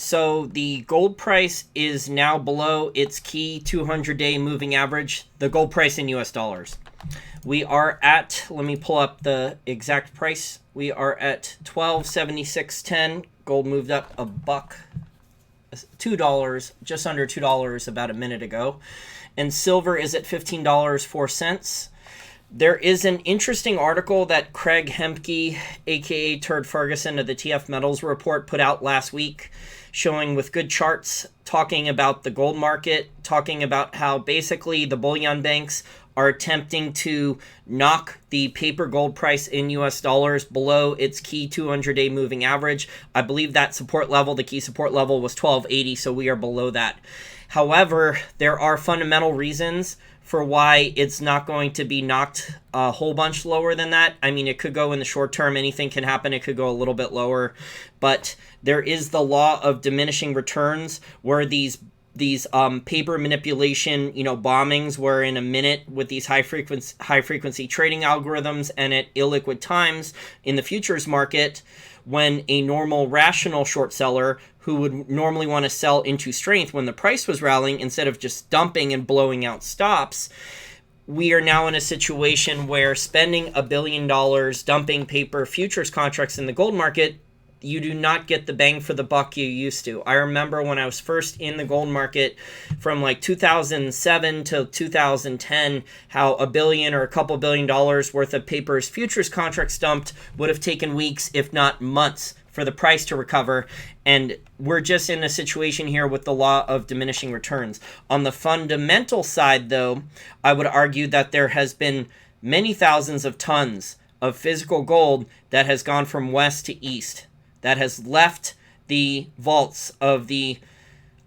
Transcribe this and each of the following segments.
So the gold price is now below its key 200-day moving average, the gold price in US dollars. We are at, let me pull up the exact price. We are at 1276.10. Gold moved up a buck, $2, just under $2 about a minute ago. And silver is at $15.04. There is an interesting article that Craig Hemke, aka Turd Ferguson of the TF Metals Report, put out last week, showing with good charts, talking about the gold market, talking about how basically the bullion banks are attempting to knock the paper gold price in US dollars below its key 200-day moving average. I believe that support level, the key support level, was 1280, so we are below that. However, there are fundamental reasons for why it's not going to be knocked a whole bunch lower than that. I mean, it could go in the short term. Anything can happen. It could go a little bit lower. But there is the law of diminishing returns, where these paper manipulation, bombings, where in a minute with these high frequency trading algorithms and at illiquid times in the futures market, when a normal rational short seller who would normally want to sell into strength when the price was rallying instead of just dumping and blowing out stops, we are now in a situation where spending $1 billion dumping paper futures contracts in the gold market, you do not get the bang for the buck you used to. I remember when I was first in the gold market from like 2007 to 2010, how $1 billion or a couple $1 billion worth of papers futures contracts dumped would have taken weeks, if not months, for the price to recover. And we're just in a situation here with the law of diminishing returns. On the fundamental side, though, I would argue that there has been many thousands of tons of physical gold that has gone from west to east, that has left the vaults of the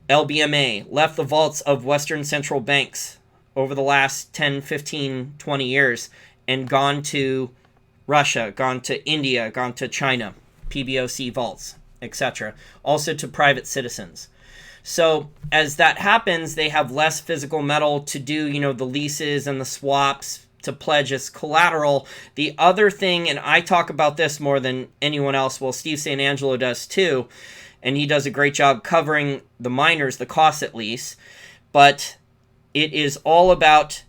LBMA, left the vaults of Western central banks over the last 10, 15, 20 years, and gone to Russia, gone to India, gone to China, PBOC vaults, etc. Also to private citizens. So as that happens, they have less physical metal to do, the leases and the swaps to pledge as collateral. The other thing, and I talk about this more than anyone else, well, Steve St. Angelo does too, and he does a great job covering the miners, the costs at least, but it is all about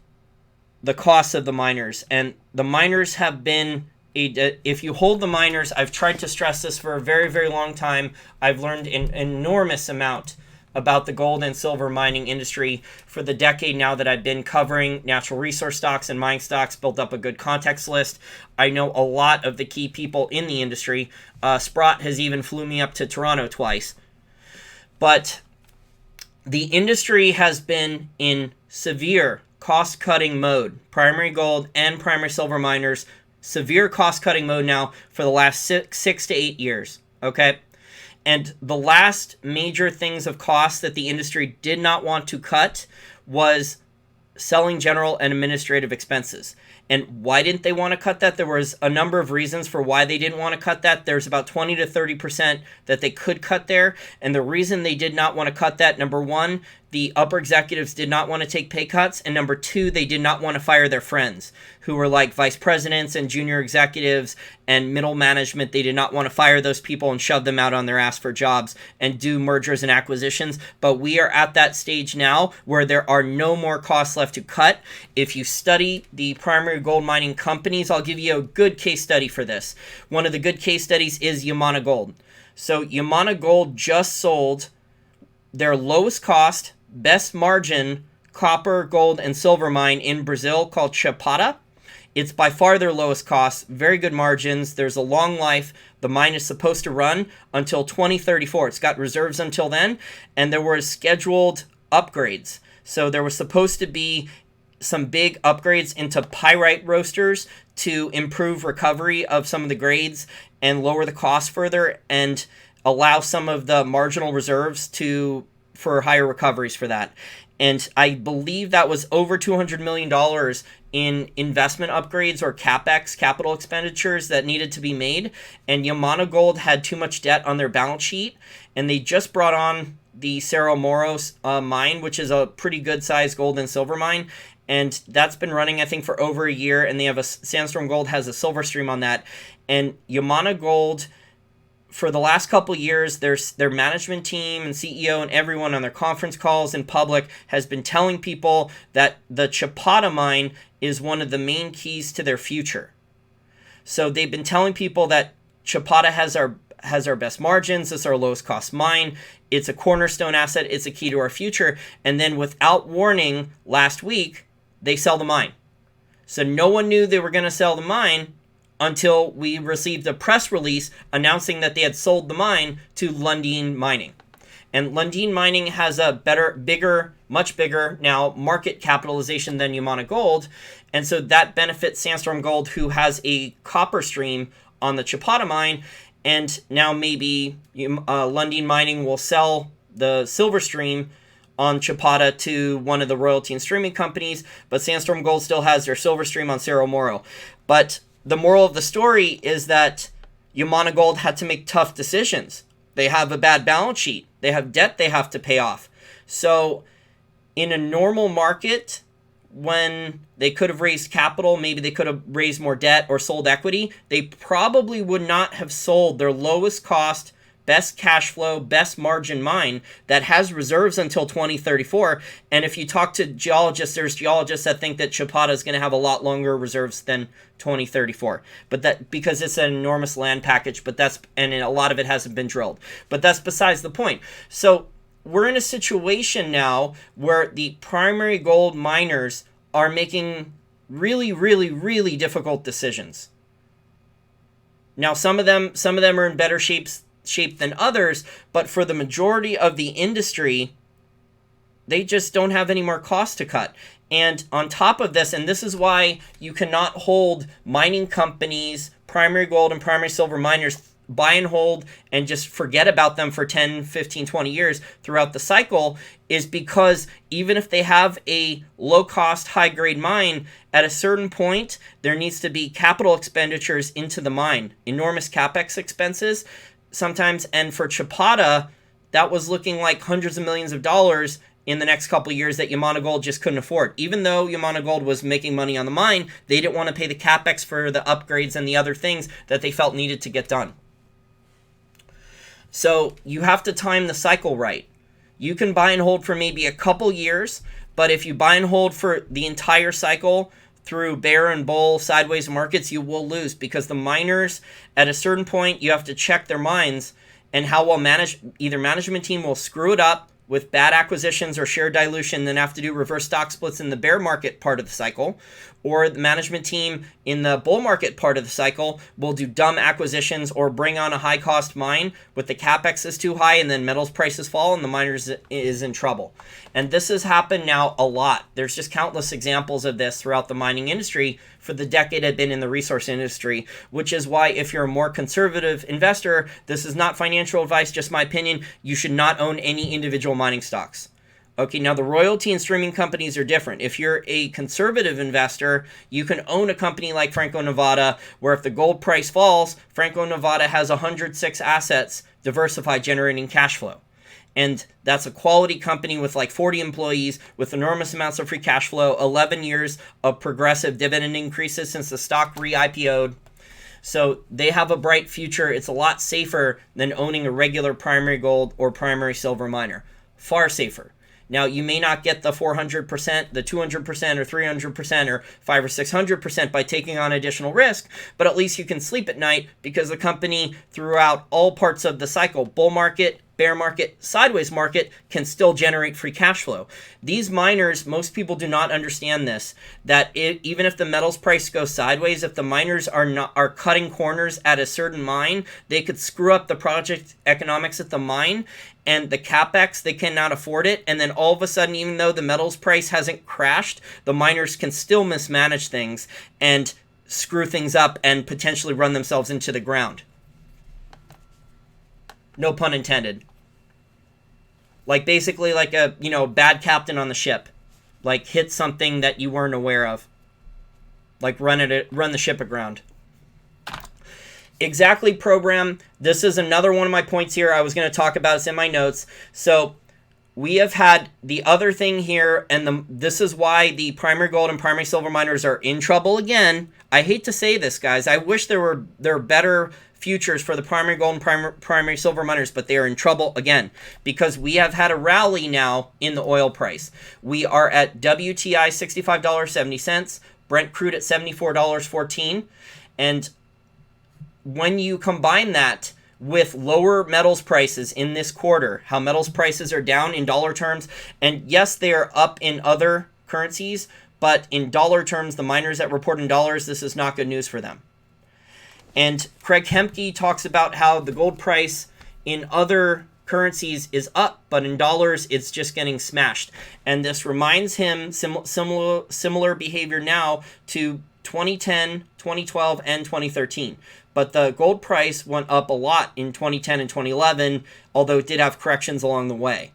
the costs of the miners. And the miners have been, if you hold the miners, I've tried to stress this for a very, very long time. I've learned an enormous amount about the gold and silver mining industry for the decade now that I've been covering natural resource stocks and mining stocks, built up a good context list. I know a lot of the key people in the industry. Sprott has even flew me up to Toronto twice. But the industry has been in severe cost-cutting mode. Primary gold and primary silver miners, severe cost-cutting mode now for the last 6 to 8 years, okay? And the last major things of cost that the industry did not want to cut was selling general and administrative expenses. And why didn't they want to cut that? There was a number of reasons for why they didn't want to cut that. There's about 20 to 30% that they could cut there. And the reason they did not want to cut that, number one, the upper executives did not want to take pay cuts. And number two, they did not want to fire their friends who were like vice presidents and junior executives and middle management. They did not want to fire those people and shove them out on their ass for jobs and do mergers and acquisitions. But we are at that stage now where there are no more costs left to cut. If you study the primary gold mining companies, I'll give you a good case study for this. One of the good case studies is Yamana Gold. So Yamana Gold just sold their lowest cost, best margin copper, gold, and silver mine in Brazil called Chipotle. It's by far their lowest cost, very good margins. There's a long life. The mine is supposed to run until 2034. It's got reserves until then, and there were scheduled upgrades. So there was supposed to be some big upgrades into pyrite roasters to improve recovery of some of the grades and lower the cost further and allow some of the marginal reserves for higher recoveries for that. And I believe that was over $200 million in investment upgrades or CapEx, capital expenditures that needed to be made. And Yamana Gold had too much debt on their balance sheet. And they just brought on the Cerro Moro mine, which is a pretty good sized gold and silver mine. And that's been running, I think, for over a year. And they have Sandstorm Gold has a silver stream on that. And Yamana Gold, for the last couple years, their management team and CEO and everyone on their conference calls in public has been telling people that the Chipotle mine is one of the main keys to their future. So they've been telling people that Chipotle has our best margins, it's our lowest cost mine, it's a cornerstone asset, it's a key to our future. And then without warning, last week, they sell the mine. So no one knew they were going to sell the mine until we received a press release announcing that they had sold the mine to Lundin Mining. And Lundin Mining has a much bigger now market capitalization than Yamana Gold. And so that benefits Sandstorm Gold, who has a copper stream on the Chipotle mine. And now maybe Lundin Mining will sell the silver stream on Chipotle to one of the royalty and streaming companies. But Sandstorm Gold still has their silver stream on Cerro Moro. But the moral of the story is that Yamana Gold had to make tough decisions. They have a bad balance sheet. They have debt they have to pay off. So in a normal market, when they could have raised capital, maybe they could have raised more debt or sold equity, they probably would not have sold their lowest cost, best cash flow, best margin mine that has reserves until 2034. And if you talk to geologists, there's geologists that think that Chipotle is going to have a lot longer reserves than 2034. But that because it's an enormous land package, and a lot of it hasn't been drilled. But that's besides the point. So we're in a situation now where the primary gold miners are making really, really, really difficult decisions. Now, some of them are in better shape than others, but for the majority of the industry, they just don't have any more cost to cut. And on top of this, and this is why you cannot hold mining companies, primary gold and primary silver miners, buy and hold and just forget about them for 10, 15, 20 years throughout the cycle, is because even if they have a low-cost, high-grade mine, at a certain point, there needs to be capital expenditures into the mine, enormous capex expenses sometimes. And for Chipotle, that was looking like hundreds of millions of dollars in the next couple of years that Yamana Gold just couldn't afford. Even though Yamana Gold was making money on the mine, they didn't want to pay the capex for the upgrades and the other things that they felt needed to get done. So you have to time the cycle right. You can buy and hold for maybe a couple years, but if you buy and hold for the entire cycle through bear and bull sideways markets, you will lose, because the miners, at a certain point, you have to check their mines and how well managed. Either management team will screw it up with bad acquisitions or share dilution, then have to do reverse stock splits in the bear market part of the cycle, or the management team in the bull market part of the cycle will do dumb acquisitions or bring on a high cost mine with the capex is too high, and then metals prices fall and the miner is in trouble. And this has happened now a lot. There's just countless examples of this throughout the mining industry for the decade I've been in the resource industry, which is why if you're a more conservative investor, this is not financial advice, just my opinion, you should not own any individual mining stocks. Okay, now the royalty and streaming companies are different. If you're a conservative investor, you can own a company like Franco-Nevada, where if the gold price falls, Franco-Nevada has 106 assets diversified, generating cash flow. And that's a quality company with like 40 employees with enormous amounts of free cash flow, 11 years of progressive dividend increases since the stock re-IPO'd. So they have a bright future. It's a lot safer than owning a regular primary gold or primary silver miner. Far safer. Now, you may not get the 400%, the 200%, or 300%, or 500 or 600% by taking on additional risk, but at least you can sleep at night because the company, throughout all parts of the cycle, bull market, bear market, sideways market, can still generate free cash flow. These miners, most people do not understand this, that even if the metals price goes sideways, if the miners are cutting corners at a certain mine, they could screw up the project economics at the mine, and the capex, they cannot afford it, and then all of a sudden, even though the metals price hasn't crashed, the miners can still mismanage things and screw things up and potentially run themselves into the ground. No pun intended. Like basically like a, bad captain on the ship. Like hit something that you weren't aware of. Like run the ship aground. Exactly program. This is another one of my points here I was going to talk about. It's in my notes. So we have had the other thing here, and this is why the primary gold and primary silver miners are in trouble again. I hate to say this, guys. I wish there were better futures for the primary gold and primary silver miners, but they are in trouble again because we have had a rally now in the oil price. We are at WTI $65.70, Brent crude at $74.14, and when you combine that with lower metals prices in this quarter, how metals prices are down in dollar terms, and yes, they are up in other currencies, but in dollar terms, the miners that report in dollars, this is not good news for them. And Craig Hemke talks about how the gold price in other currencies is up, but in dollars, it's just getting smashed. And this reminds him similar behavior now to 2010, 2012, and 2013. But the gold price went up a lot in 2010 and 2011, although it did have corrections along the way.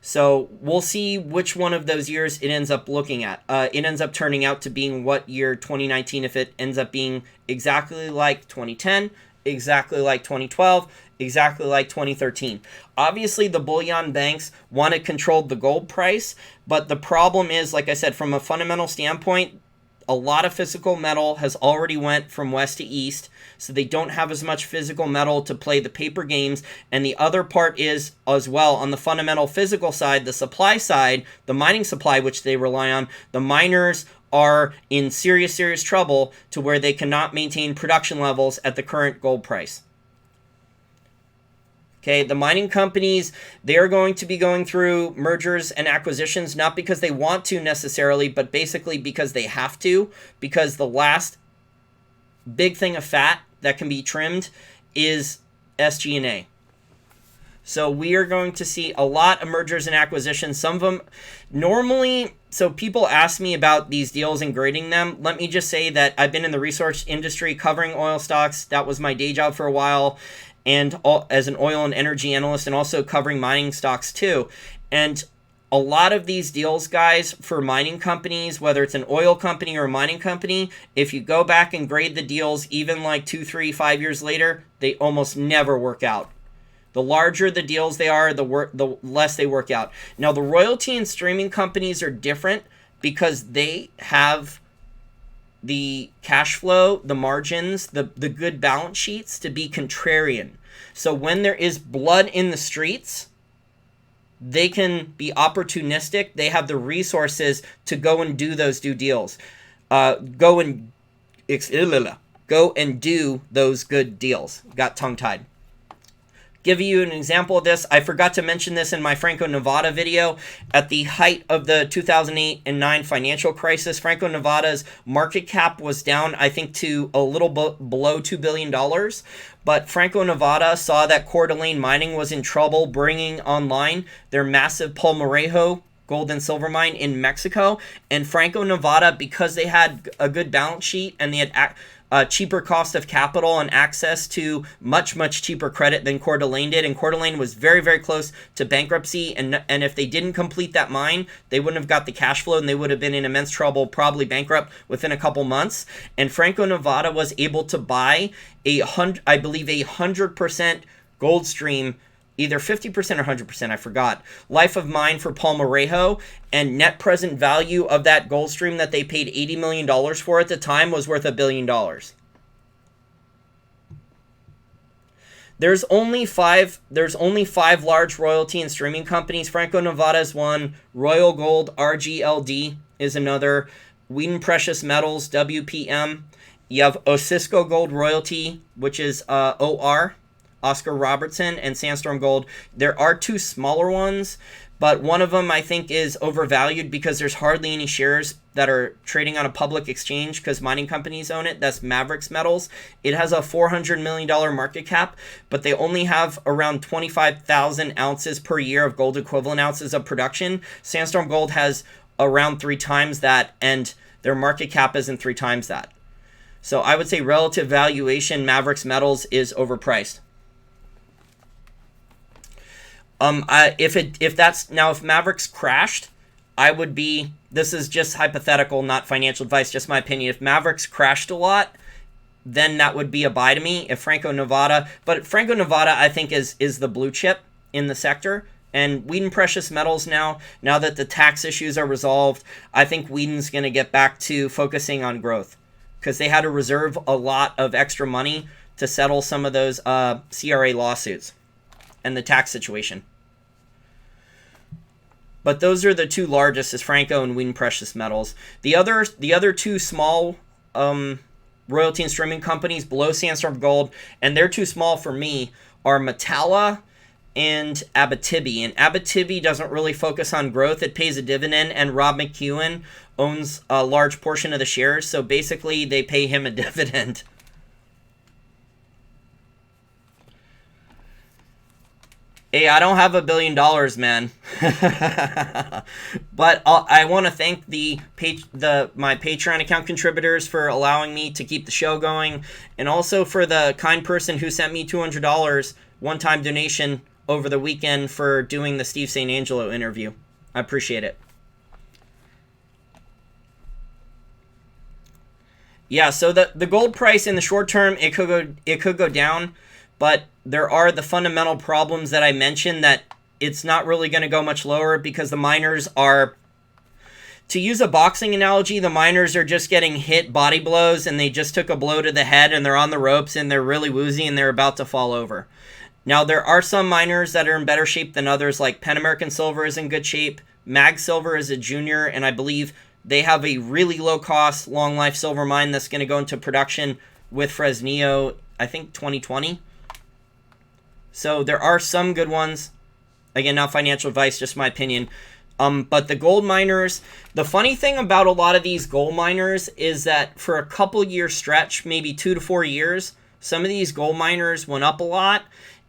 So we'll see which one of those years it ends up looking at. It ends up turning out to being what year 2019, if it ends up being exactly like 2010, exactly like 2012, exactly like 2013. Obviously, the bullion banks want to control the gold price, but the problem is, like I said, from a fundamental standpoint, a lot of physical metal has already went from west to east, so they don't have as much physical metal to play the paper games. And the other part is, as well, on the fundamental physical side, the supply side, the mining supply, which they rely on, the miners are in serious trouble to where they cannot maintain production levels at the current gold price. Okay, the mining companies, they're going to be going through mergers and acquisitions, not because they want to necessarily, but basically because they have to, because the last big thing of fat that can be trimmed is SG&A. So we are going to see a lot of mergers and acquisitions. Some of them normally, so people ask me about these deals and grading them. Let me just say that I've been in the resource industry covering oil stocks. That was my day job for a while, and as an oil and energy analyst, and also covering mining stocks too. And a lot of these deals, guys, for mining companies, whether it's an oil company or a mining company, if you go back and grade the deals, even like 2, 3, 5 years later, they almost never work out. The larger the deals they are, the less they work out. Now, the royalty and streaming companies are different because they have the cash flow, the margins, the good balance sheets to be contrarian. So when there is blood in the streets, they can be opportunistic. They have the resources to go and do those deals. Go and do those good deals. Got tongue-tied. Give you an example of this. I forgot to mention this in my Franco-Nevada video. At the height of the 2008 and 9 financial crisis, Franco-Nevada's market cap was down, I think, to a little below $2 billion. But Franco-Nevada saw that Coeur d'Alene Mining was in trouble bringing online their massive Palmarejo gold and silver mine in Mexico. And Franco-Nevada, because they had a good balance sheet and they had cheaper cost of capital and access to much cheaper credit than Coeur d'Alene did. And Coeur d'Alene was very close to bankruptcy. And if they didn't complete that mine, they wouldn't have got the cash flow and they would have been in immense trouble, probably bankrupt within a couple months. And Franco-Nevada was able to buy I believe 100% gold stream, either 50% or 100%, I forgot, life of mine for Palmarejo, and net present value of that gold stream that they paid $80 million for at the time was worth $1 billion. There's only five large royalty and streaming companies. Franco-Nevada is one, Royal Gold, RGLD is another, Wheaton Precious Metals, WPM. You have Osisko Gold Royalty, which is OR, Oscar Robertson, and Sandstorm Gold. There are 2 smaller ones, but one of them I think is overvalued because there's hardly any shares that are trading on a public exchange because mining companies own it. That's Mavericks Metals. It has a $400 million market cap, but they only have around 25,000 ounces per year of gold equivalent ounces of production. Sandstorm Gold has around 3 times that, and their market cap isn't 3 times that. So I would say relative valuation, Mavericks Metals is overpriced. If Mavericks crashed, I would be, this is just hypothetical, not financial advice, just my opinion. If Mavericks crashed a lot, then that would be a buy to me. If Franco-Nevada, but Franco-Nevada I think is the blue chip in the sector. And Wheaton Precious Metals now that the tax issues are resolved, I think Wheaton's going to get back to focusing on growth because they had to reserve a lot of extra money to settle some of those CRA lawsuits and the tax situation. But those are the two largest, is Franco and Wheaton Precious Metals. The other two small royalty and streaming companies below Sandstorm Gold, and they're too small for me, are Metalla and Abitibi. And Abitibi doesn't really focus on growth. It pays a dividend, and Rob McEwen owns a large portion of the shares. So basically, they pay him a dividend. Hey, I don't have $1 billion, man. But I want to thank my Patreon account contributors for allowing me to keep the show going, and also for the kind person who sent me $200 one-time donation over the weekend for doing the Steve St. Angelo interview. I appreciate it. Yeah, so the gold price in the short term, it could go down, but there are the fundamental problems that I mentioned that it's not really going to go much lower because the miners are, to use a boxing analogy, the miners are just getting hit body blows and they just took a blow to the head and they're on the ropes and they're really woozy and they're about to fall over. Now, there are some miners that are in better shape than others, like Pan American Silver is in good shape. Mag Silver is a junior, and I believe they have a really low-cost, long-life silver mine that's going to go into production with Fresnillo, I think, 2020. So there are some good ones. Again, not financial advice, just my opinion. But the gold miners, the funny thing about a lot of these gold miners is that for a couple year stretch, maybe 2 to 4 years, some of these gold miners went up a lot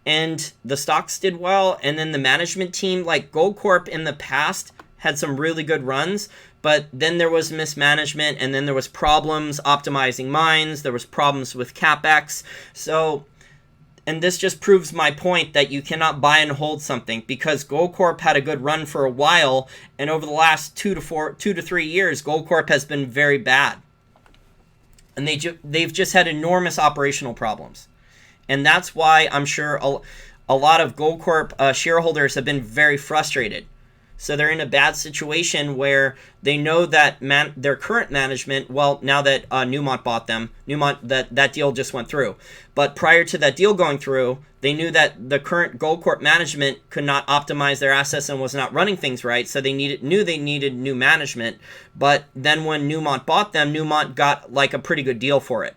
and the stocks did well. And then the management team, like Goldcorp in the past, had some really good runs. But then there was mismanagement, and then there was problems optimizing mines. There was problems with CapEx. So, and this just proves my point that you cannot buy and hold something, because Goldcorp had a good run for a while, and over the last 2 to 3 years, Goldcorp has been very bad. And they've just had enormous operational problems. And that's why I'm sure a lot of Goldcorp shareholders have been very frustrated. So they're in a bad situation where they know that their current management, well, now that Newmont bought them, that deal just went through. But prior to that deal going through, they knew that the current Goldcorp management could not optimize their assets and was not running things right. So they needed new management. But then when Newmont bought them, Newmont got like a pretty good deal for it.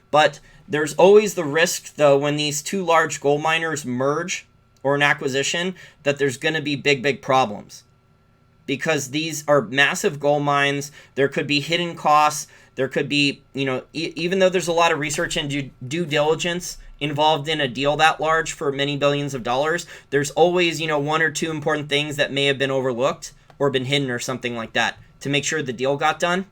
But there's always the risk, though, when these two large gold miners merge or an acquisition, that there's going to be big problems, because these are massive gold mines. There could be hidden costs. There could be, even though there's a lot of research and due diligence involved in a deal that large for many billions of dollars, there's always, 1 or 2 important things that may have been overlooked or been hidden or something like that to make sure the deal got done.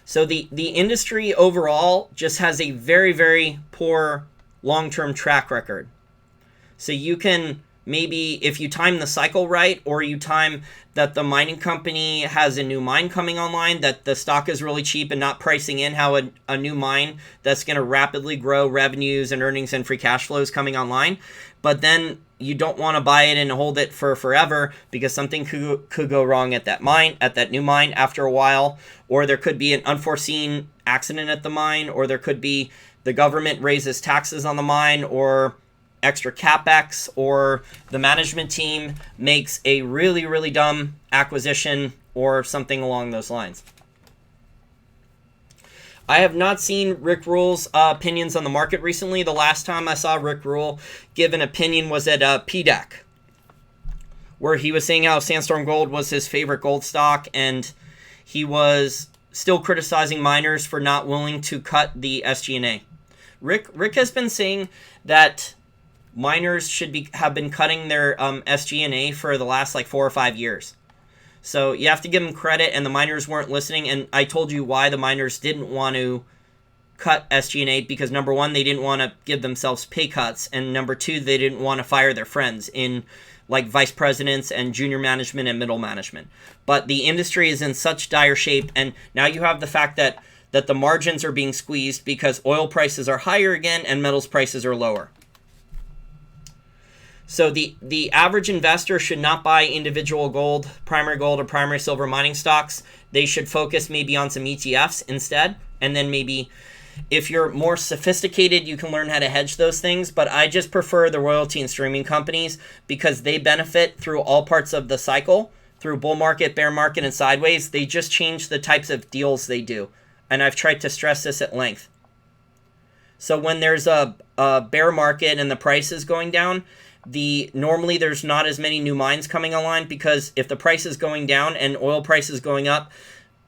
So the industry overall just has a very poor long-term track record. So you can maybe, if you time the cycle right, or you time that the mining company has a new mine coming online, that the stock is really cheap and not pricing in how a new mine that's going to rapidly grow revenues and earnings and free cash flows coming online. But then you don't want to buy it and hold it for forever, because something could go wrong at that new mine after a while, or there could be an unforeseen accident at the mine, or there could be the government raises taxes on the mine, or extra capex, or the management team makes a really dumb acquisition, or something along those lines. I have not seen Rick Rule's opinions on the market recently. The last time I saw Rick Rule give an opinion was at PDAC, where he was saying how Sandstorm Gold was his favorite gold stock, and he was still criticizing miners for not willing to cut the SG&A. Rick has been saying that miners have been cutting their SG&A for the last 4 or 5 years. So you have to give them credit, and the miners weren't listening. And I told you why the miners didn't want to cut SG&A, because number one, they didn't want to give themselves pay cuts, and number two, they didn't want to fire their friends in vice presidents and junior management and middle management. But the industry is in such dire shape, and now you have the fact that the margins are being squeezed because oil prices are higher again and metals prices are lower. So the average investor should not buy individual gold, or primary silver mining stocks. They should focus maybe on some ETFs instead. And then maybe if you're more sophisticated, you can learn how to hedge those things. But I just prefer the royalty and streaming companies because they benefit through all parts of the cycle, through bull market, bear market, and sideways. They just change the types of deals they do. And I've tried to stress this at length. So when there's a bear market and the price is going down, normally there's not as many new mines coming online, because if the price is going down and oil price is going up,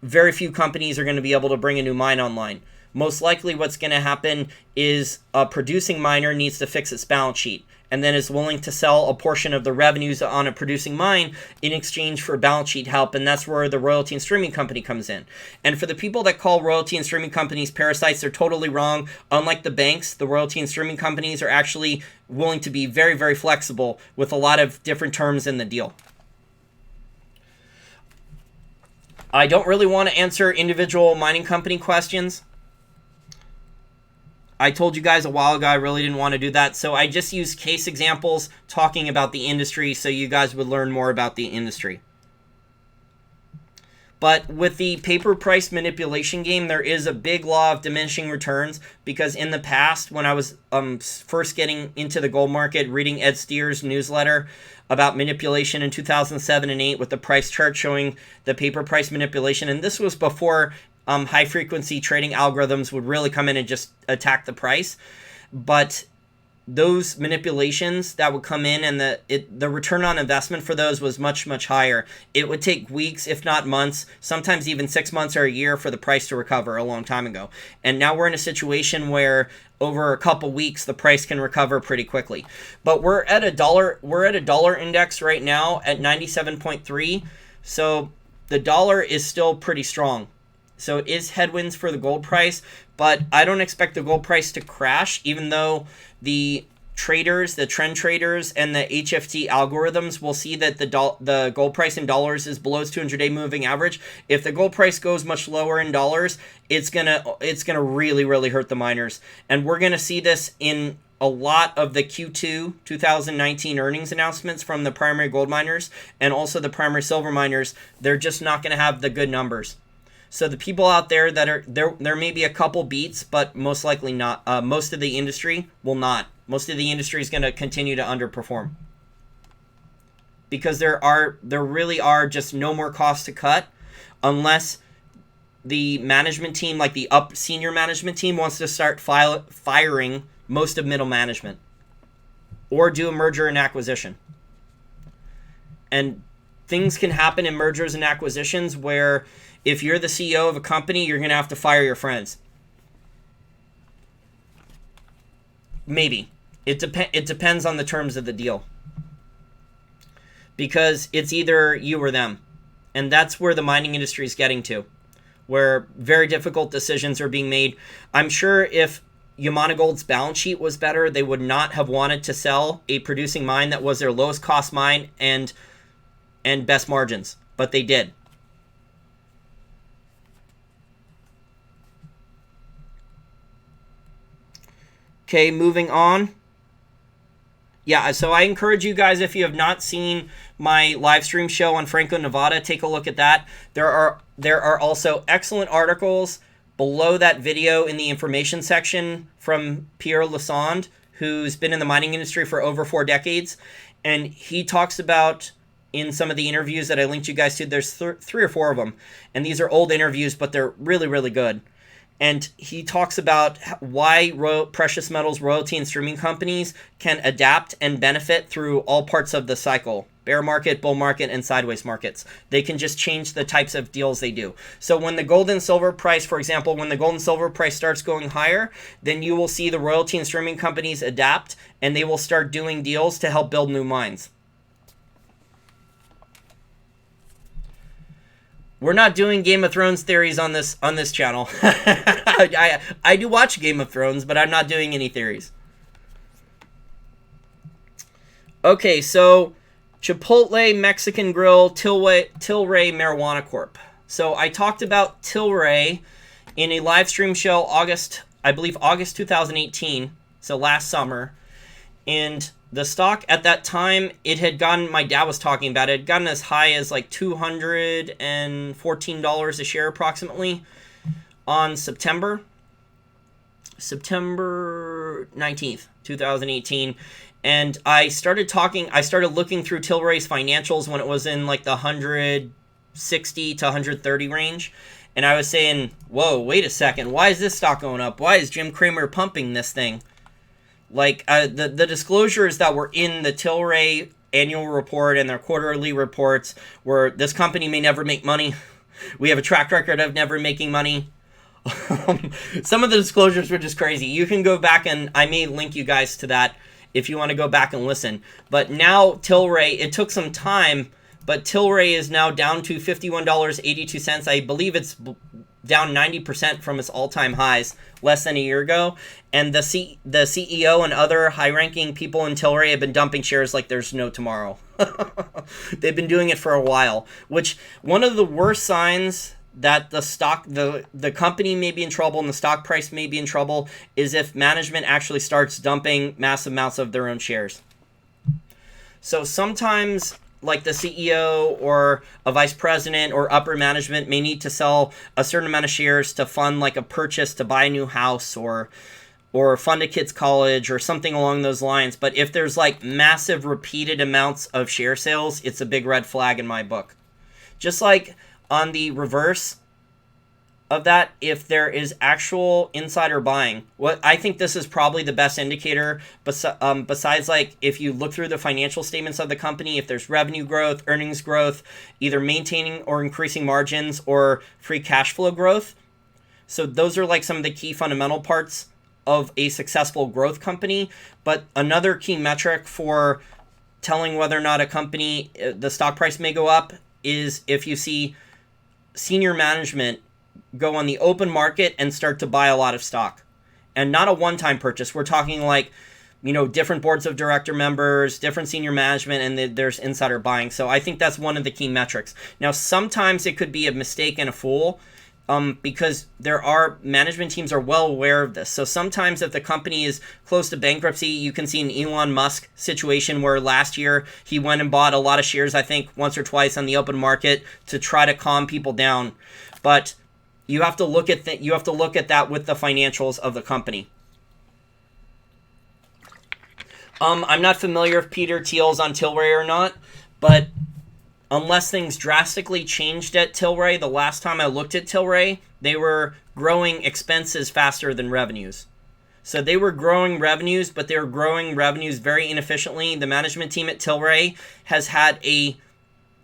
very few companies are going to be able to bring a new mine online. Most likely what's going to happen is a producing miner needs to fix its balance sheet and then is willing to sell a portion of the revenues on a producing mine in exchange for balance sheet help, and that's where the royalty and streaming company comes in. And for the people that call royalty and streaming companies parasites, they're totally wrong. Unlike the banks, the royalty and streaming companies are actually willing to be very, very flexible with a lot of different terms in the deal. I don't really want to answer individual mining company questions. I told you guys a while ago I really didn't want to do that, so I just use case examples talking about the industry so you guys would learn more about the industry. But with the paper price manipulation game, there is a big law of diminishing returns, because in the past, when I was first getting into the gold market, reading Ed Steer's newsletter about manipulation in 2007 and 8 with the price chart showing the paper price manipulation, and this was before high-frequency trading algorithms would really come in and just attack the price. But those manipulations that would come in, and the return on investment for those was much, much higher. It would take weeks, if not months, sometimes even 6 months or a year for the price to recover a long time ago. And now we're in a situation where over a couple weeks, the price can recover pretty quickly. But we're at a dollar index right now at 97.3. So the dollar is still pretty strong. So it is headwinds for the gold price, but I don't expect the gold price to crash, even though the traders, the trend traders, and the HFT algorithms will see that the gold price in dollars is below its 200-day moving average. If the gold price goes much lower in dollars, it's gonna really, really hurt the miners. And we're gonna see this in a lot of the Q2 2019 earnings announcements from the primary gold miners and also the primary silver miners. They're just not gonna have the good numbers. So the people out there that are there may be a couple beats, but most likely not. Most of the industry will not. Most of the industry is going to continue to underperform, because there really are just no more costs to cut, unless the management team, like the senior management team, wants to start firing most of middle management, or do a merger and acquisition. And things can happen in mergers and acquisitions where, if you're the CEO of a company, you're going to have to fire your friends. Maybe. It depends on the terms of the deal. Because it's either you or them. And that's where the mining industry is getting to, where very difficult decisions are being made. I'm sure if Yamana Gold's balance sheet was better, they would not have wanted to sell a producing mine that was their lowest cost mine and best margins. But they did. Okay, moving on. Yeah, so I encourage you guys, if you have not seen my live stream show on Franco, Nevada, take a look at that. There are also excellent articles below that video in the information section from Pierre Lassonde, who's been in the mining industry for over 4 decades. And he talks about, in some of the interviews that I linked you guys to, there's 3 or 4 of them. And these are old interviews, but they're really, really good. And he talks about why precious metals royalty and streaming companies can adapt and benefit through all parts of the cycle. Bear market, bull market, and sideways markets. They can just change the types of deals they do. So when the gold and silver price, for example, when the gold and silver price starts going higher, then you will see the royalty and streaming companies adapt, and they will start doing deals to help build new mines. We're not doing Game of Thrones theories on this channel. I do watch Game of Thrones, but I'm not doing any theories. Okay, so Chipotle, Mexican Grill, Tilray Marijuana Corp. So I talked about Tilray in a live stream show I believe August 2018, so last summer. And The stock at that time, it had gotten, my dad was talking about it, had gotten as high as like $214 a share approximately on September 19th, 2018. And I started looking through Tilray's financials when it was in like the 160 to 130 range. And I was saying, whoa, wait a second. Why is this stock going up? Why is Jim Cramer pumping this thing? Like, the disclosures that were in the Tilray annual report and their quarterly reports were, this company may never make money. We have a track record of never making money. Some of the disclosures were just crazy. You can go back, and I may link you guys to that if you want to go back and listen. But now Tilray, it took some time, but Tilray is now down to $51.82. I believe it's down 90% from its all-time highs less than a year ago. And the CEO and other high-ranking people in Tilray have been dumping shares like there's no tomorrow. They've been doing it for a while, which one of the worst signs that the company may be in trouble and the stock price may be in trouble is if management actually starts dumping massive amounts of their own shares. So sometimes, like the CEO or a vice president or upper management may need to sell a certain amount of shares to fund like a purchase to buy a new house or fund a kid's college or something along those lines. But if there's like massive repeated amounts of share sales, it's a big red flag in my book. Just like on the reverse of that, if there is actual insider buying, what I think this is probably the best indicator, besides like if you look through the financial statements of the company, if there's revenue growth, earnings growth, either maintaining or increasing margins or free cash flow growth. So those are like some of the key fundamental parts of a successful growth company. But another key metric for telling whether or not a company, the stock price may go up, is if you see senior management go on the open market and start to buy a lot of stock. And not a one-time purchase. We're talking like, different boards of director members, different senior management, and there's insider buying. So I think that's one of the key metrics. Now, sometimes it could be a mistake and a fool, because management teams are well aware of this. So sometimes if the company is close to bankruptcy, you can see an Elon Musk situation where last year he went and bought a lot of shares, I think once or twice on the open market to try to calm people down. But you have to look at that with the financials of the company. I'm not familiar if Peter Thiel's on Tilray or not, but unless things drastically changed at Tilray, the last time I looked at Tilray, they were growing expenses faster than revenues. So they were growing revenues, but they were growing revenues very inefficiently. The management team at Tilray has had a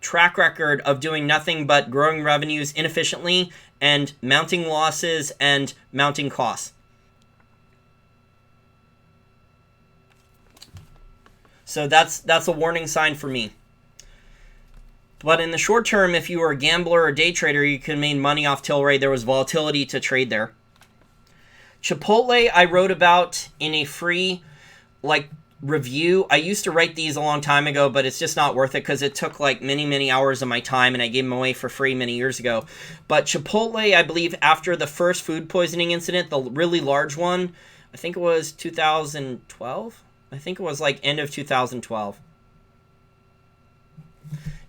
track record of doing nothing but growing revenues inefficiently and mounting losses and mounting costs. So that's a warning sign for me. But in the short term, if you were a gambler or day trader, you could make money off Tilray. There was volatility to trade there. Chipotle, I wrote about in a free review. I used to write these a long time ago, but it's just not worth it because it took like many hours of my time, and I gave them away for free many years ago. But Chipotle, I believe after the first food poisoning incident, the really large one, I think it was 2012. I think it was like end of 2012.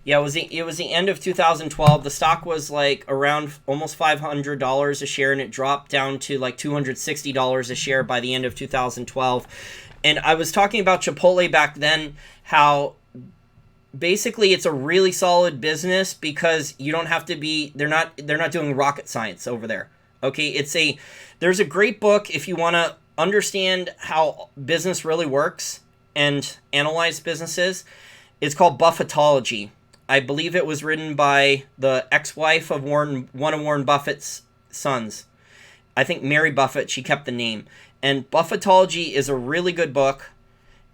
Yeah, it was the end of 2012. The stock was like around almost $500 a share, and it dropped down to like $260 a share by the end of 2012. And I was talking about Chipotle back then, how basically it's a really solid business because you don't have to be, they're not doing rocket science over there. Okay, there's a great book if you want to understand how business really works and analyze businesses. It's called Buffettology. I believe it was written by the ex-wife of one of Warren Buffett's sons. I think Mary Buffett, she kept the name. And Buffettology is a really good book,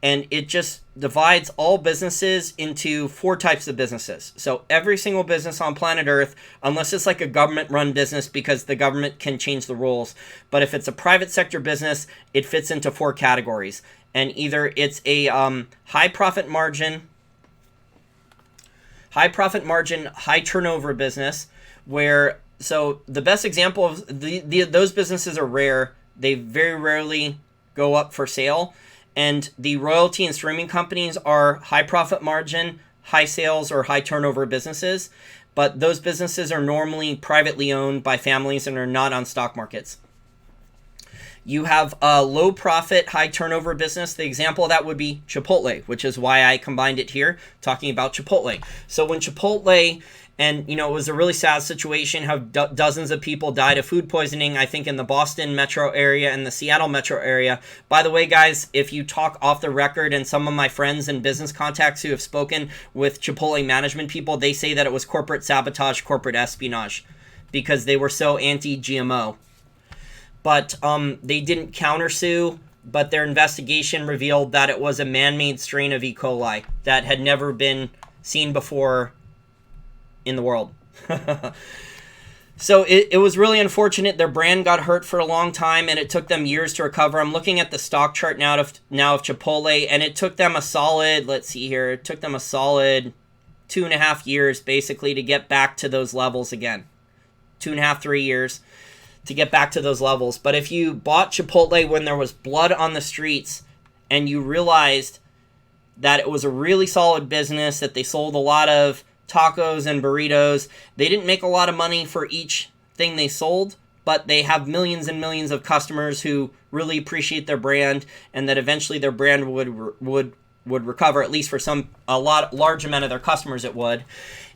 and it just divides all businesses into 4 types of businesses. So every single business on planet Earth, unless it's like a government-run business because the government can change the rules, but if it's a private sector business, it fits into 4 categories. And either it's a high profit margin, high turnover business, where, so the best example of those businesses are rare. They very rarely go up for sale. And the royalty and streaming companies are high profit margin, high sales, or high turnover businesses. But those businesses are normally privately owned by families and are not on stock markets. You have a low profit, high turnover business. The example of that would be Chipotle, which is why I combined it here, talking about Chipotle. So when Chipotle, and it was a really sad situation how dozens of people died of food poisoning, I think in the Boston metro area and the Seattle metro area. By the way, guys, if you talk off the record, and some of my friends and business contacts who have spoken with Chipotle management people, they say that it was corporate sabotage, corporate espionage, because they were so anti-GMO. But they didn't countersue, but their investigation revealed that it was a man-made strain of E. coli that had never been seen before in the world. So it was really unfortunate. Their brand got hurt for a long time, and it took them years to recover. I'm looking at the stock chart now of Chipotle, and it took them a solid, let's see here, it took them a solid 2.5 years, basically, to get back to those levels again. 2.5, 3 years. To get back to those levels. But if you bought Chipotle when there was blood on the streets and you realized that it was a really solid business, that they sold a lot of tacos and burritos, they didn't make a lot of money for each thing they sold, but they have millions and millions of customers who really appreciate their brand, and that eventually their brand would recover, at least for large amount of their customers it would.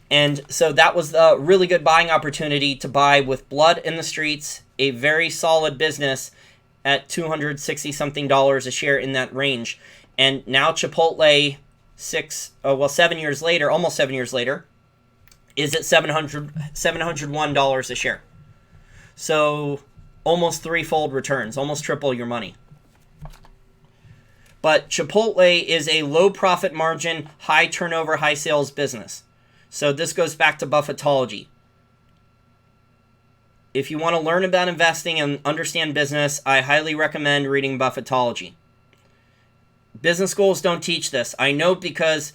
And so that was a really good buying opportunity to buy with blood in the streets, a very solid business at $260-something a share in that range. And now Chipotle, 7 years later, almost 7 years later, is at $701 a share. So almost threefold returns, almost triple your money. But Chipotle is a low profit margin, high turnover, high sales business. So this goes back to Buffettology. If you want to learn about investing and understand business, I highly recommend reading Buffettology. Business schools don't teach this. I know because,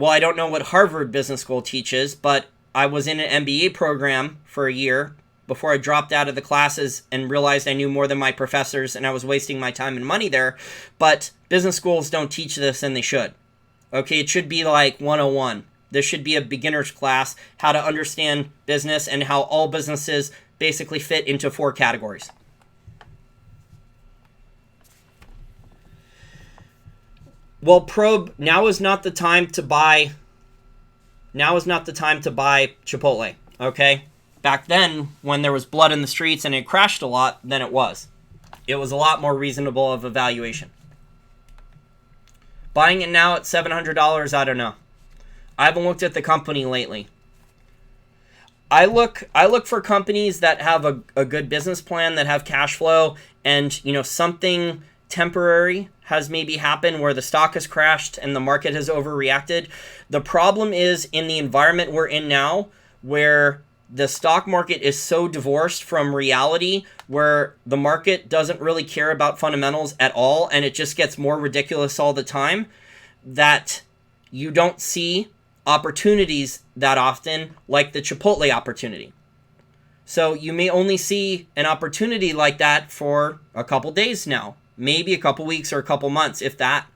I don't know what Harvard Business School teaches, but I was in an MBA program for a year before I dropped out of the classes and realized I knew more than my professors and I was wasting my time and money there. But business schools don't teach this, and they should. Okay, it should be like 101. There should be a beginner's class, how to understand business and how all businesses basically fit into 4 categories. Well, probe, now is not the time to buy Chipotle, okay? Back then, when there was blood in the streets and it crashed a lot, then it was. It was a lot more reasonable of a valuation. Buying it now at $700, I don't know. I haven't looked at the company lately. I look for companies that have a good business plan, that have cash flow, and something temporary has maybe happened where the stock has crashed and the market has overreacted. The problem is in the environment we're in now, where the stock market is so divorced from reality, where the market doesn't really care about fundamentals at all, and it just gets more ridiculous all the time, that you don't see opportunities that often, like the Chipotle opportunity. So you may only see an opportunity like that for a couple days now, maybe a couple weeks or a couple months, if that.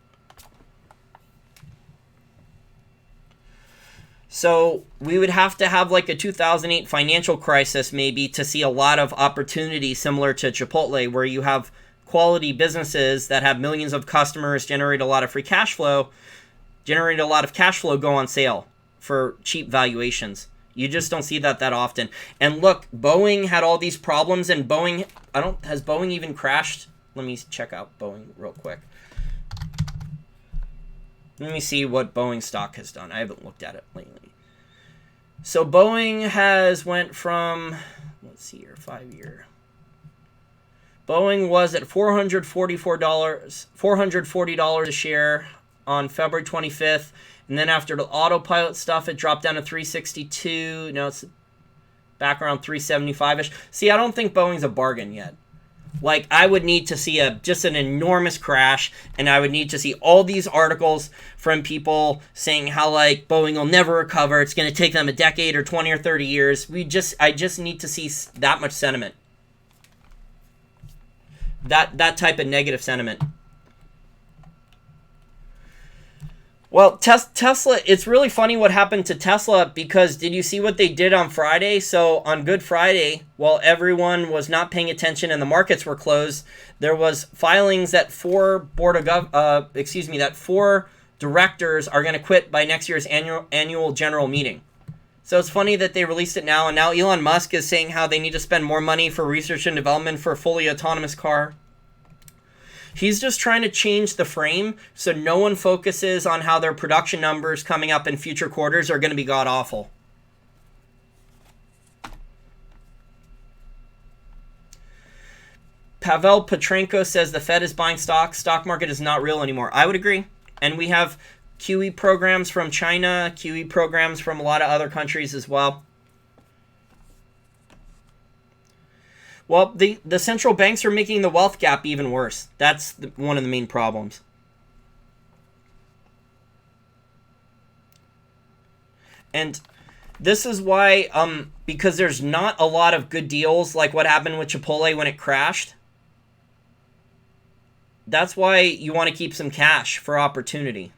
So we would have to have like a 2008 financial crisis maybe to see a lot of opportunity similar to Chipotle, where you have quality businesses that have millions of customers, generate a lot of free cash flow, go on sale for cheap valuations. You just don't see that often. And look, Boeing had all these problems, and has Boeing even crashed? Let me check out Boeing real quick. Let me see what Boeing stock has done. I haven't looked at it lately. So Boeing has went from, let's see here, 5-year. Boeing was at $440 a share on February 25th. And then after the autopilot stuff, it dropped down to 362. Now it's back around 375-ish. See, I don't think Boeing's a bargain yet. Like, I would need to see just an enormous crash, and I would need to see all these articles from people saying how, like, Boeing will never recover. It's going to take them a decade or 20 or 30 years. I just need to see that much sentiment. That type of negative sentiment. Well, Tesla, it's really funny what happened to Tesla, because did you see what they did on Friday? So on Good Friday, while everyone was not paying attention and the markets were closed, there was filings that four directors are going to quit by next year's annual general meeting. So it's funny that they released it now, and now Elon Musk is saying how they need to spend more money for research and development for a fully autonomous car. He's just trying to change the frame so no one focuses on how their production numbers coming up in future quarters are going to be god-awful. Pavel Petrenko says the Fed is buying stocks. Stock market is not real anymore. I would agree. And we have QE programs from China, QE programs from a lot of other countries as well. Well, the central banks are making the wealth gap even worse. That's one of the main problems. And this is why, because there's not a lot of good deals like what happened with Chipotle when it crashed. That's why you want to keep some cash for opportunity.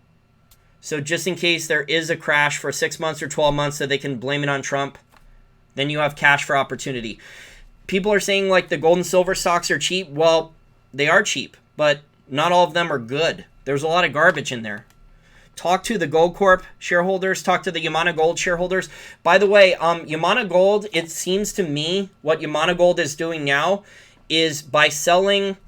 So just in case there is a crash for 6 months or 12 months so they can blame it on Trump, then you have cash for opportunity. People are saying like the gold and silver stocks are cheap. Well, they are cheap, but not all of them are good. There's a lot of garbage in there. Talk to the Gold Corp shareholders. Talk to the Yamana Gold shareholders. By the way, Yamana Gold, it seems to me what Yamana Gold is doing now is by selling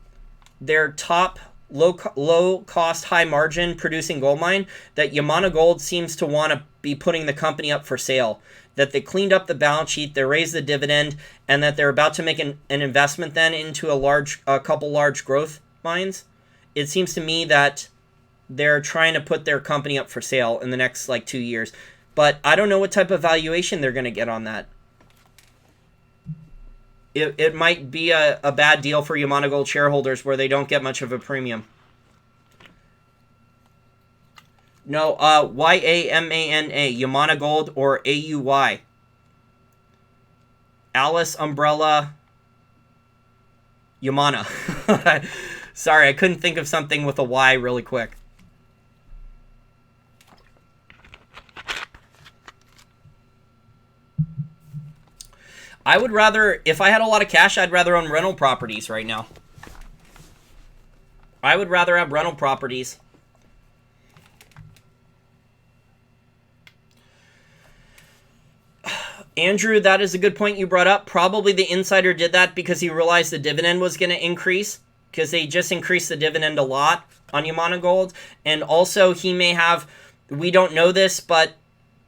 their top low cost, high margin producing gold mine, that Yamana Gold seems to want to be putting the company up for sale. That they cleaned up the balance sheet, they raised the dividend, and that they're about to make an investment then into a couple large growth mines. It seems to me that they're trying to put their company up for sale in the next 2 years. But I don't know what type of valuation they're going to get on that. It might be a bad deal for Yamana Gold shareholders where they don't get much of a premium. No, Yamana, Yamana Gold, or AUY. Alice Umbrella Yamana. Sorry, I couldn't think of something with a Y really quick. I would rather, if I had a lot of cash, I'd rather own rental properties right now. I would rather have rental properties. Andrew, that is a good point you brought up. Probably the insider did that because he realized the dividend was going to increase, because they just increased the dividend a lot on Yamana Gold. And also he may have, we don't know this, but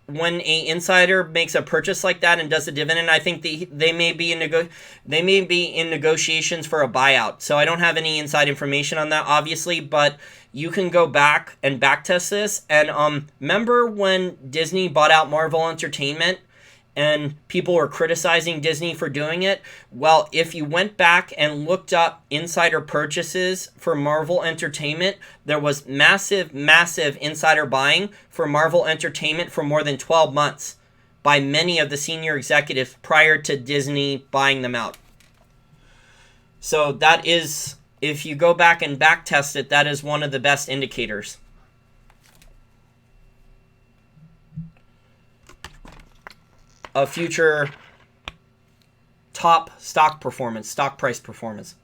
when a insider makes a purchase like that and does a dividend, I think they may be in negotiations for a buyout. So I don't have any inside information on that, obviously, but you can go back and backtest this. And remember when Disney bought out Marvel Entertainment and people were criticizing Disney for doing it? Well, if you went back and looked up insider purchases for Marvel Entertainment, there was massive, massive insider buying for Marvel Entertainment for more than 12 months by many of the senior executives prior to Disney buying them out. So that is, if you go back and backtest it, that is one of the best indicators. Of future top stock performance, stock price performance.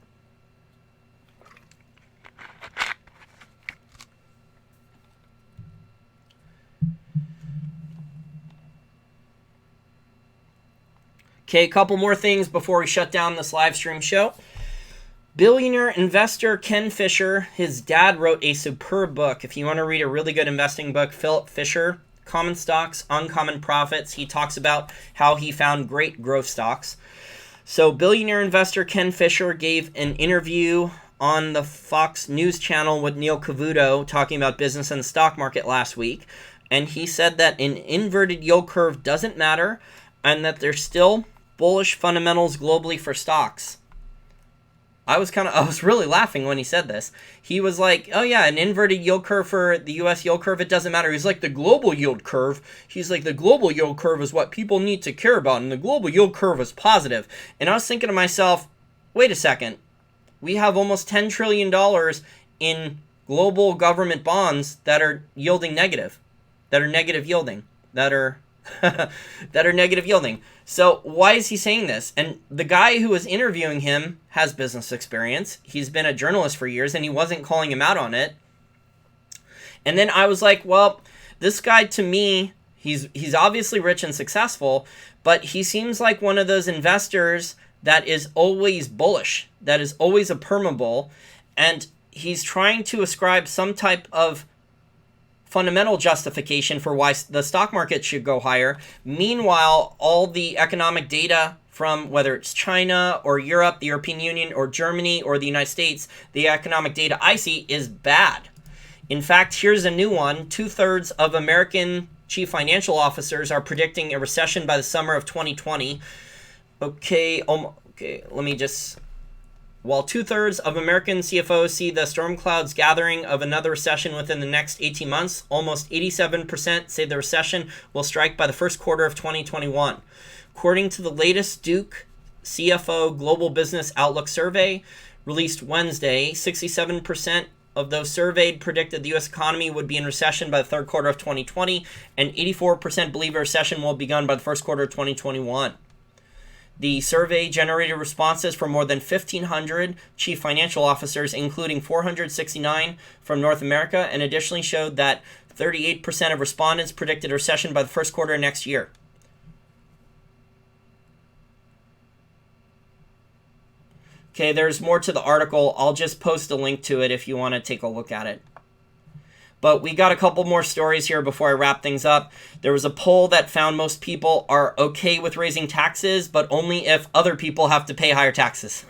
Okay, a couple more things before we shut down this live stream show. Billionaire investor Ken Fisher, his dad wrote a superb book. If you want to read a really good investing book, Philip Fisher, Common Stocks, Uncommon Profits. He talks about how he found great growth stocks. So billionaire investor Ken Fisher gave an interview on the Fox News channel with Neil Cavuto talking about business and the stock market last week. And he said that an inverted yield curve doesn't matter and that there's still bullish fundamentals globally for stocks. I was really laughing when he said this. He was like, oh yeah, an inverted yield curve for the US yield curve, it doesn't matter. He's like, the global yield curve. He's like, the global yield curve is what people need to care about, and the global yield curve is positive. And I was thinking to myself, wait a second. We have almost $10 trillion in global government bonds that are yielding negative, that are negative yielding, that are that are negative yielding. So why is he saying this? And the guy who was interviewing him has business experience. He's been a journalist for years, and he wasn't calling him out on it. And then I was like, well, this guy, to me, he's obviously rich and successful, but he seems like one of those investors that is always bullish, that is always a permabull, and he's trying to ascribe some type of fundamental justification for why the stock market should go higher. Meanwhile, all the economic data from whether it's China or Europe, the European Union, or Germany, or the United States, the economic data I see is bad. In fact, here's a new one. 2/3 of American chief financial officers are predicting a recession by the summer of 2020. Okay, let me just... While 2/3 of American CFOs see the storm clouds gathering of another recession within the next 18 months, almost 87% say the recession will strike by the first quarter of 2021. According to the latest Duke CFO Global Business Outlook survey released Wednesday, 67% of those surveyed predicted the U.S. economy would be in recession by the third quarter of 2020, and 84% believe a recession will be begun by the first quarter of 2021. The survey generated responses from more than 1,500 chief financial officers, including 469 from North America, and additionally showed that 38% of respondents predicted a recession by the first quarter of next year. Okay, there's more to the article. I'll just post a link to it if you want to take a look at it. But we got a couple more stories here before I wrap things up. There was a poll that found most people are okay with raising taxes, but only if other people have to pay higher taxes.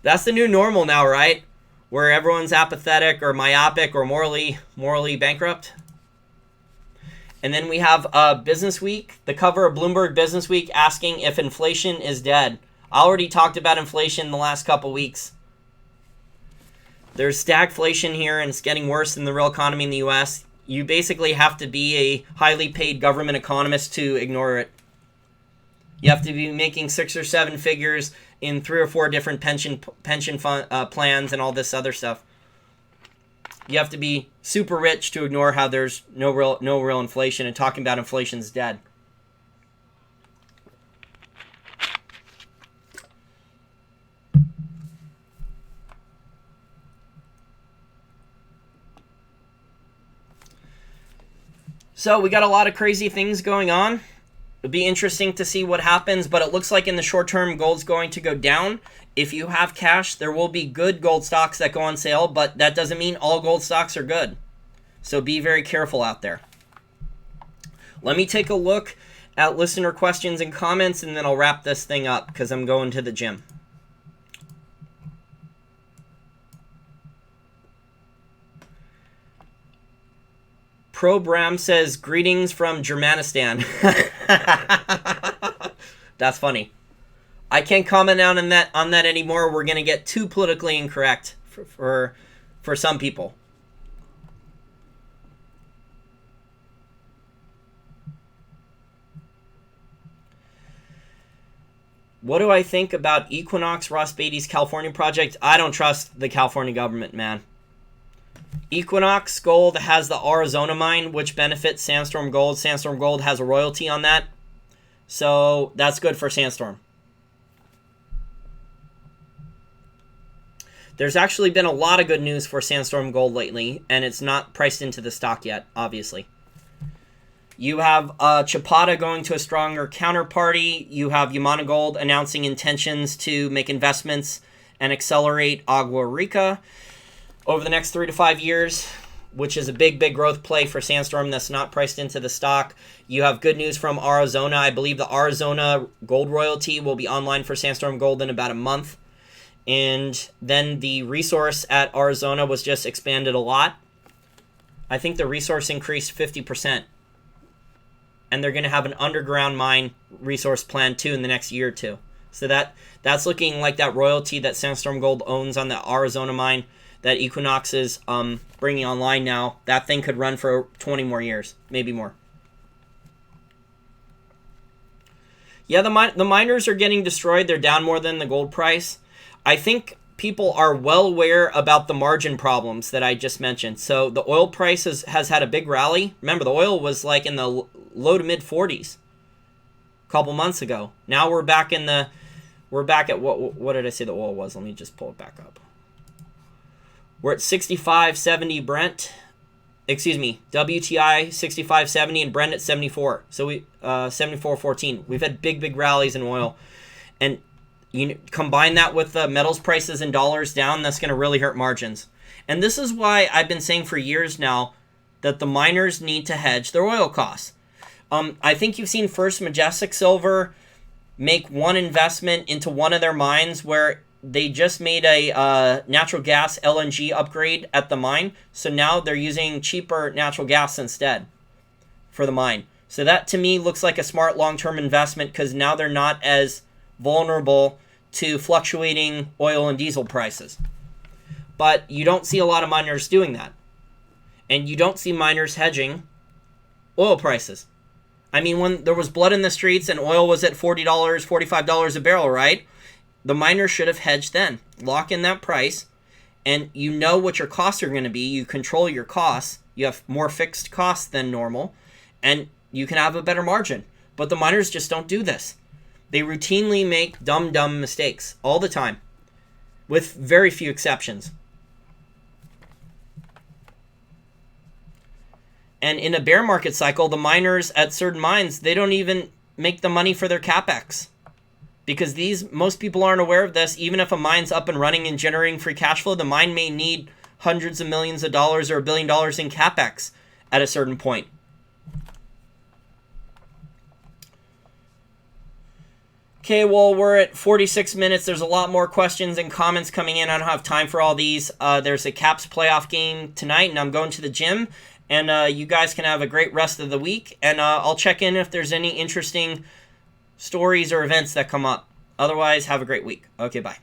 That's the new normal now, right? Where everyone's apathetic or myopic or morally bankrupt. And then we have Business Week, the cover of Bloomberg Business Week asking if inflation is dead. I already talked about inflation in the last couple weeks. There's stagflation here, and it's getting worse in the real economy in the U.S. You basically have to be a highly paid government economist to ignore it. You have to be making 6 or 7 figures in 3 or 4 different pension plans and all this other stuff. You have to be super rich to ignore how there's no real inflation, and talking about inflation's dead. So we got a lot of crazy things going on. It'll be interesting to see what happens, but it looks like in the short term, gold's going to go down. If you have cash, there will be good gold stocks that go on sale, but that doesn't mean all gold stocks are good. So be very careful out there. Let me take a look at listener questions and comments, and then I'll wrap this thing up because I'm going to the gym. Pro Bram says, greetings from Germanistan. That's funny. I can't comment on that anymore. We're going to get too politically incorrect for some people. What do I think about Equinox, Ross Beatty's California project? I don't trust the California government, man. Equinox Gold has the Arizona mine, which benefits Sandstorm Gold. Sandstorm Gold has a royalty on that. So that's good for Sandstorm. There's actually been a lot of good news for Sandstorm Gold lately, and it's not priced into the stock yet, obviously. You have Chipotle going to a stronger counterparty. You have Yamana Gold announcing intentions to make investments and accelerate Agua Rica over the next 3 to 5 years, which is a big growth play for Sandstorm that's not priced into the stock. You have good news from Arizona. I believe the Arizona gold royalty will be online for Sandstorm Gold in about a month. And then the resource at Arizona was just expanded a lot. I think the resource increased 50%. And they're going to have an underground mine resource plan too in the next year or two. So that's looking like that royalty that Sandstorm Gold owns on the Arizona mine that Equinox is bringing online now. That thing could run for 20 more years, maybe more. Yeah, the miners are getting destroyed. They're down more than the gold price. I think people are well aware about the margin problems that I just mentioned. So the oil price has had a big rally. Remember, the oil was like in the low to mid 40s a couple months ago. Now we're back at what did I say the oil was? Let me just pull it back up. We're at 65.70 Brent. Excuse me, WTI 65.70 and Brent at 74. So we 74.14. We've had big rallies in oil, and you combine that with the metals prices in dollars down, that's going to really hurt margins. And this is why I've been saying for years now that the miners need to hedge their oil costs. I think you've seen First Majestic Silver make one investment into one of their mines where they just made a natural gas LNG upgrade at the mine. So now they're using cheaper natural gas instead for the mine. So that to me looks like a smart long-term investment because now they're not as vulnerable to fluctuating oil and diesel prices. But you don't see a lot of miners doing that. And you don't see miners hedging oil prices. I mean, when there was blood in the streets and oil was at $40, $45 a barrel, right? The miners should have hedged then. Lock in that price, and you know what your costs are going to be. You control your costs. You have more fixed costs than normal, and you can have a better margin. But the miners just don't do this. They routinely make dumb mistakes all the time, with very few exceptions. And in a bear market cycle, the miners at certain mines, they don't even make the money for their capex. Because most people aren't aware of this. Even if a mine's up and running and generating free cash flow, the mine may need hundreds of millions of dollars or $1 billion in capex at a certain point. Okay, well, we're at 46 minutes. There's a lot more questions and comments coming in. I don't have time for all these. There's a Caps playoff game tonight, and I'm going to the gym. And you guys can have a great rest of the week. And I'll check in if there's any interesting stories or events that come up. Otherwise, have a great week. Okay, bye.